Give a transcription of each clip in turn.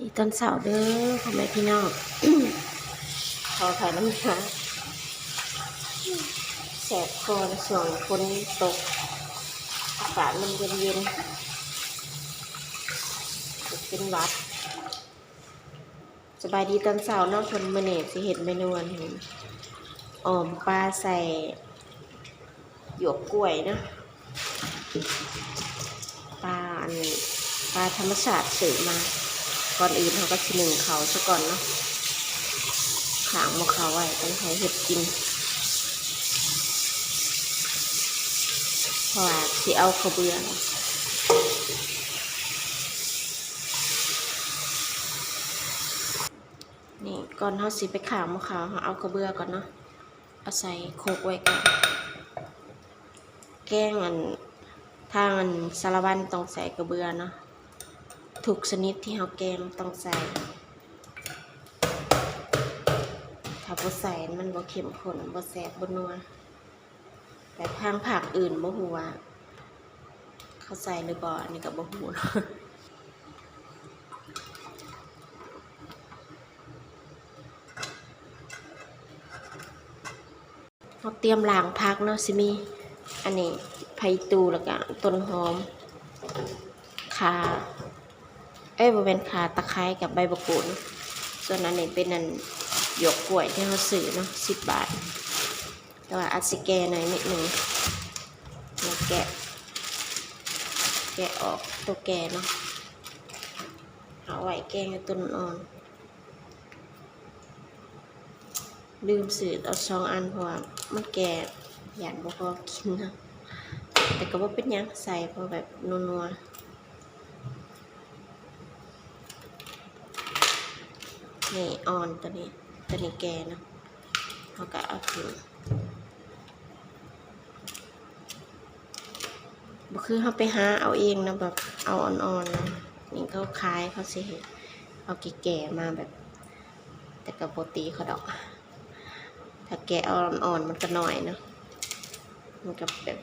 ดีตอนเสาร์เด้อพ่อแม่พี่น้อง ขอถ่ายน้ำค้าแสบคอในส่วนฝนตกอากาศมันเย็นๆเป็นหวัดสบายดีตอนเสาร์เนาะคนมื้อนี้สิเห็นเมนูอันนี้อ่อมปลาใส่หยวกกล้วยเนาะปลาอันนี้ปลาธรรมชาติซื้อมาก่อนอื่นเขาก็สิหนึ่งเขาซะก่อนเนาะขางหมกเขาไว้ต้องใช้เห็ดกินเพราะว่าสิเอาข้าวเบื่อนี่ก่อนเขาสิไปขางหมกเขาเขาเอาข้าวเบื่อก่อนเนาะเอาใส่โคกไว้ก่อนแกงอันทางอันสารวัตรต้องใส่กระเบือเนาะทุกชนิดที่เขาแกงต้องใส่ถ้าบ่ใส่มันบ่เข้มข้นบ่แซ่บบ่นัวแต่ทางผักอื่นบ่ฮู้ว่าเขาใส่หรือบ่อันนี้ก็บ่ฮู้เนาะเราเตรียมล้างผักเนาะสิมีอันนี้ไผ่ตูแล้วก็ต้นหอมข่าบ่เป็นข่าตะไคร้กับใบมะกรูดส่วนอันนี้เป็นอันหยวกกล้วยที่เราซื้อเนาะ10 บาทแต่ว่าอาจสิแก่หน่อยนิดนึงแล้วแกะออกตัวแก่เนาะเอาไว้แกงต้นอ่อนลืมซื้อเอา2 อันเพราะว่ามันแก่หยาดบ่พอกินนะแต่ก็บ่เป็นหยังใส่พอแบบนัวๆนี่อ่อนตัวนี้แก่เนาะเขาก็เอาทิ้งบ่คือเขาไปหาเอาเองนะแบบเอาอ่อนๆนะนี่เขาขายเขาสิเอาแก่ๆมาแบบแต่กับปกติเขาดอกถ้าแกะเอาอ่อนๆมันก็น้อยเนาะมันก็แบบ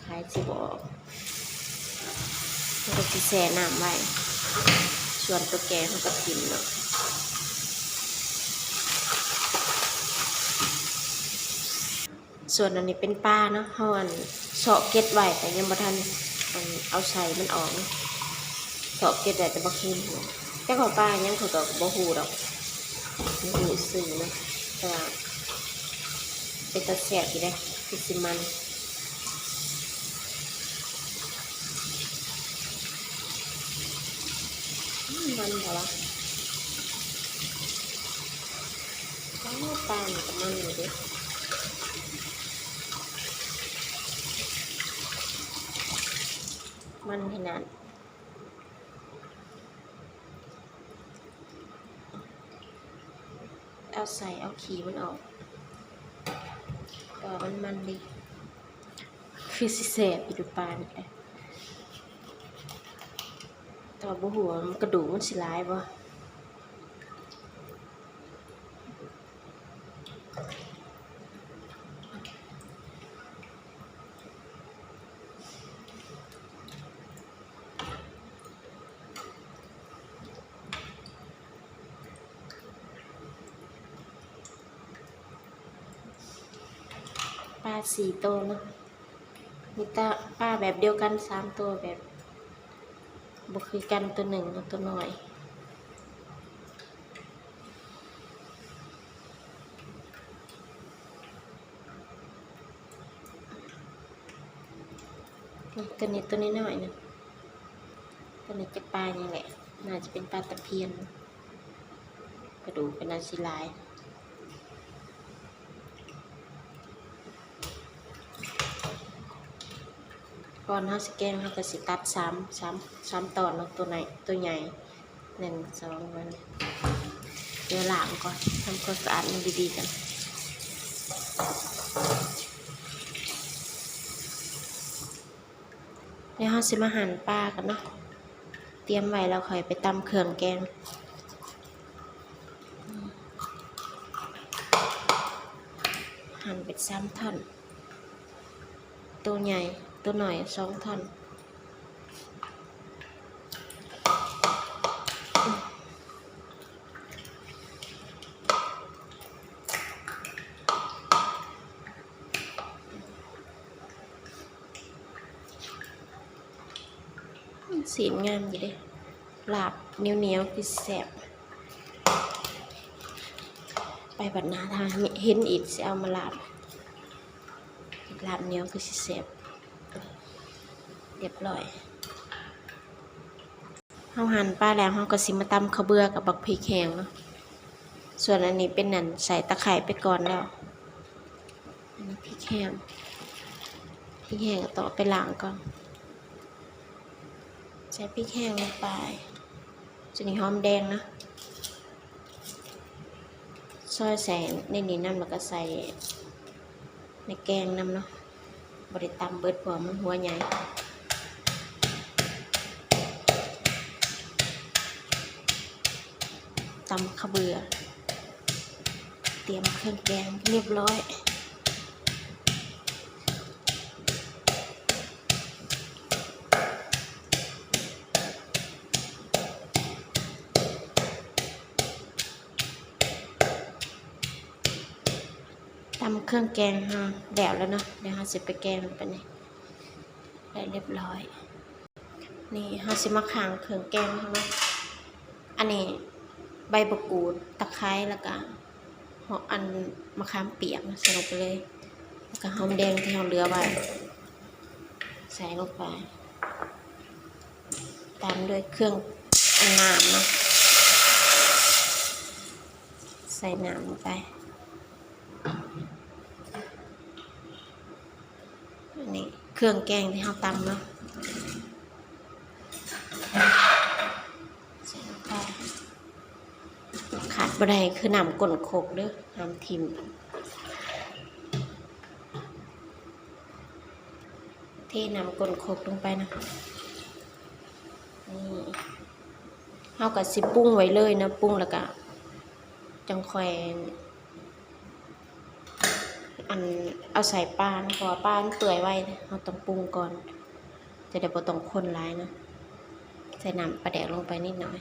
ขายสิบ่ออกมันก็สิแช่น้ำไว้ส่วนตัวแกเขาก็กินเนาะส่วนอันนี้เป็นปลาเนาะเขาอันเสาะเก็ดไว้แต่ยังบ่ทันเอาใส่มันออกเสาะเก็ดไว้แต่บ่คืนแค่ของปลายังเขาก็บ่ฮู้ดอกบ่ฮู้ซื่อเนาะแต่ว่าเป็นตาแซ่บอยู่เด้คือสิมันเหรอวะปลามันก็มันอยู่ดิมันขนาดเอาใส่เอาขี้มันออกก็มันดีคือสิแซ่บอยู่ดูปลานี่แหละแต่ว่าบ่ฮู้ว่ามันกระดูกมันสิหลายบ่ปลา4 ตัวเนาะมีแต่ปลาแบบเดียวกัน3 ตัวแบบบ่คือกันตัวหนึ่งกับตัวน้อยตัวนี้น้อยนะตัวนี้จะปลาอย่างแหละน่าจะเป็นปลาตะเพียนกระดูกเป็นอาชิลายก่อนเขาสแกงเขาก็สิตัด3 ตอนเนาะตัวไหนตัวใหญ่1 2มันเดี๋ยวล้างก่อนทำความสะอาดมันดีๆกันเดี๋ยวเขาสิมาหั่นปลากันเนาะเตรียมไว้แล้วค่อยไปตำเครื่องแกงหั่นเป็น3 ท่อนตัวใหญ่ตัวหน่อย2 ท่อน สีงามอยู่เด้ลาบเหนียวคือแซ่บไปบัดหน้าทางเห็นอีกสิเอามาลาบเหนียวคือสิแซ่บเรียบร้อยเฮาหั่นปลาแล้วเฮาก็สิมาตำข้าวเบื่อกับบักพริกแห้งเนาะส่วนอันนี้เป็นนั่นใส่ตะไคร้ไปก่อนแล้วอันนี้พริกแห้งต่อไปล้างก่อนใส่พริกแห้งลงไปส่วนนี้หอมแดงนะซอยใส่ในนี้น้ำแล้วก็ใส่ในแกงน้ำเนาะบริตำเบิดพอมันหัวใหญ่ตำข้าวเบื่อเตรียมเครื่องแกงเรียบร้อยตำเครื่องแกงฮะแดดแล้วเนาะเดี๋ยวเราจะไปแกงลงไปนี่ได้เรียบร้อยนี่เราจะมาขังเครื่องแกงเนาะอันนี้ใบมะกรูดตะไคร้แล้วก็อันมะขามเปียกใส่ลงไปเลยแล้วก็หอมแดงที่เราเหลือไว้ใส่ลงไปตามด้วยเครื่องน้ำเนาะใส่น้ำลงไปอันนี้เครื่องแกงที่เราตำเนาะใส่ลงไปขาดบ่ได้คือน้ำก้นโคกเด้อน้ำทิมเทน้ำก้นโคกลงไปนะนี่เราก็สิปรุงไว้เลยนะปรุงแล้วก็จังค่อยเอาใส่ปลานะเพราะว่าปลาเปื่อยไว้เราต้องปรุงก่อนจะได้บ่ต้องคนหลายนะใส่น้ำปลาแดกลงไปนิดหน่อย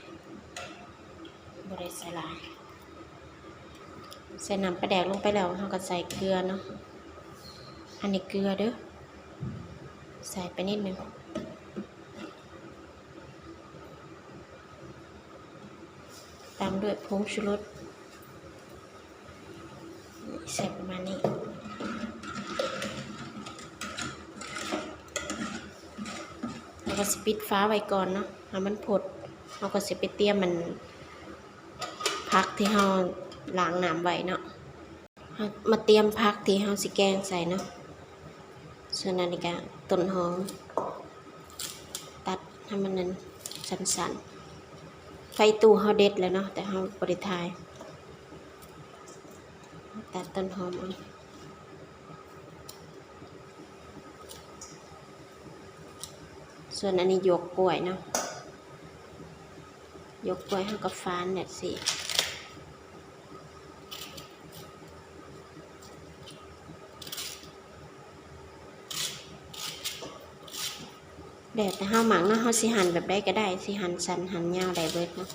บ่ได้ใส่หลายใส่น้ำปลาแดกลงไปแล้วเราก็ใส่เกลือเนาะอันนี้เกลือเด้อใส่ไปนิดนึงตามด้วยผงชูรสใส่ประมาณนี้เราก็สิปิดฟ้าไว้ก่อนเนาะให้มันผดเราก็สิไปเตรียมมันพักที่เราล้างน้ำไว้เนาะมาเตรียมพักที่เราสิแกงใส่เนาะส่วนอันนี้ก็ต้นหอมตัดให้มันนั้นสั้นๆไฟตู้เราเด็ดแล้วเนาะแต่เราบริทายตัดต้นหอมส่วนอันนี้หยวกกล้วยเนาะหยวกกล้วยเราก็ฟานเนี่ยสิแดดแต่ห้าหมักเนาะเขาสิหั่นแบบได้ก็ได้สิหั่นสั้นหั่นยาวได้เบิดเนาะ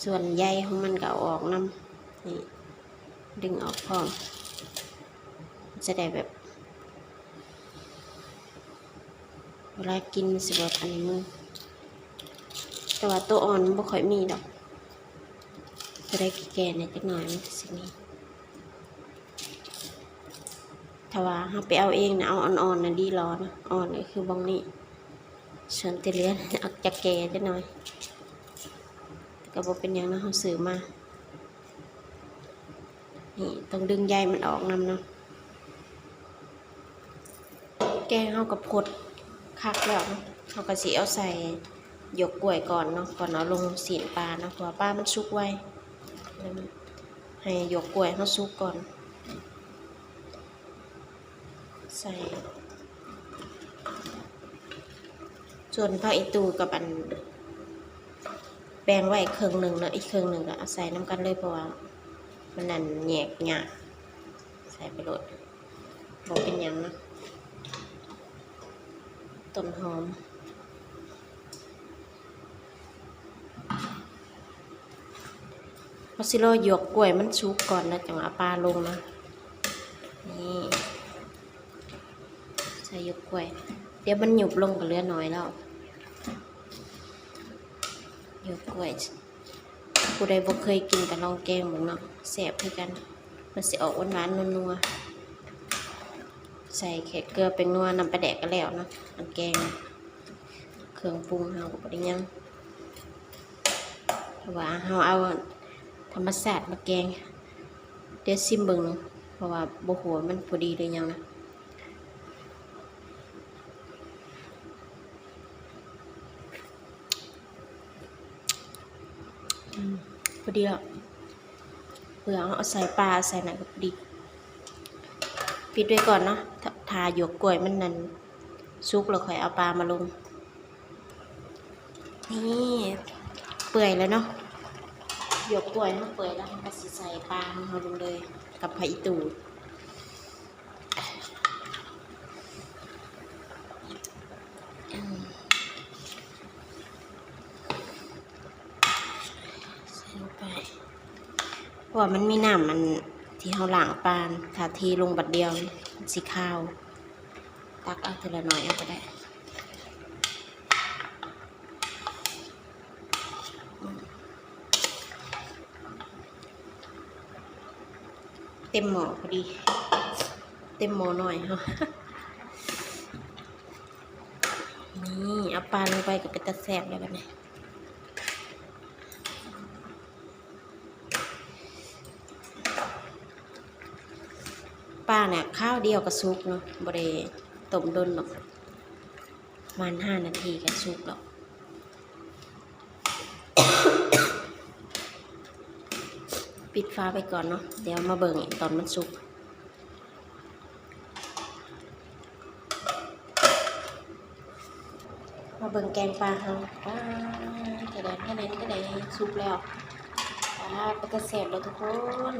ส่วนใยของมันก็ออกน้ำนี่ดึงออกพร้อมจะได้แบบเวลากินมันสิแบบอันนี้มือแต่ว่าตัวอ่อนมันไม่ค่อยมีดอกจะได้แก่ๆเนี่ยจักหน่อยมันสิมีถ้าว่าเราไปเอาเองนะเอาอ่อนๆนะดีรอนะอ่อนก็คือบางนี่ส่วนที่เหลือเอาจะแก่จักหน่อยก็บอกเป็นอย่างนั้นเขาซื้อมานี่ต้องดึงใยมันออกนำเนาะแกงเขากับพดคักแล้วเขาก็สิเอาใส่หยวกกล้วยก่อนเนาะก่อนเอาลงสีนปลาเนาะเพราะปลามันสุกไวให้หยวกกล้วยเขาสุกก่อนใส่ส่วนผักอีตูกับอันแบ่งไว้ครึ่งหนึ่งแล้วอีกครึ่งหนึ่งก็เอาใส่น้ำกันเลยเพราะว่ามันนั่นแยกหยาใส่ไปโหลดบอกเป็นอย่างนะต้นหอมพอสิโรหยวกกล้วยมันสุกก่อนแล้วจังเอาปลาลงนะนี่ใส่หยวกกล้วย เดี๋ยวมันหยุบลงก็เหลือน้อยแล้วหยวกกล้วยผู้ใดบ่เคยกินก็ลองแกงเบิ่งเนาะแซ่บคือกันมันสิออกหวานๆนัวๆใส่แค่เกลือเป็นนัวน้ำปลาแดกก็แล้วเนาะน้ำแกงเครื่องปรุงเฮาก็บ่ได้หยังเพราะว่าเฮาเอาธรรมชาติมาแกงเดี๋ยวซิมเบิ่งเพราะว่าบ่ฮู้ว่ามันพอดีหรือยังนะพอดีแล้วเผื่อเอาใส่ปลาใส่หนังก็พอดีปิดไว้ก่อนเนาะทาหยวกกล้วยมันนั่นสุกแล้วค่อยเอาปลามาลงนี่เปื่อยแล้วเนาะหยวกกล้วยมันเปื่อยแล้วเราก็สิใส่ปลาของเราลงเลยกับไผ่อีตูใส่ลงไปเพราะว่ามันมีน้ำมันที่เราล้างปลาถ้าทีลงบัดเดียวมันสิข้าวตักเอาทีละหน่อยเอาก็ได้เต็มหม้อพอดีเต็มหม้อหน่อยเนาะนี่เอาปลาลงไปกับเป็นตะแซ่บเลยแบบนี้ปลาเนี่ยข้าวเดียวกับซุกเนาะบ่ได้ต้มดนหรอกประมาณ5 นาทีก็สุกแล้วปิดฟ้าไปก่อนเนาะเดี๋ยวมาเบิ่งอีกตอนมันสุกมาเบิ่งแกงปลาเฮากระเด็นสุกแล้วปลากระแสบแล้วทุกคน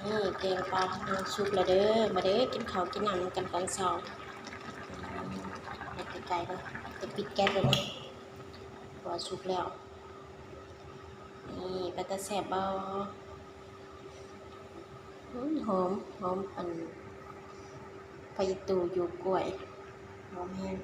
นี่แกงปลาเฮาสุกแล้วเด้อมาเด้อกินข้าวกินน้ำกันตอนเช้าไกลๆเลยจะปิดแก๊สเลยนะพอสุกแล้วนี่ปลากระแสบเบาหอมอันไฟตูอยู่กล้วยหอมแห้ง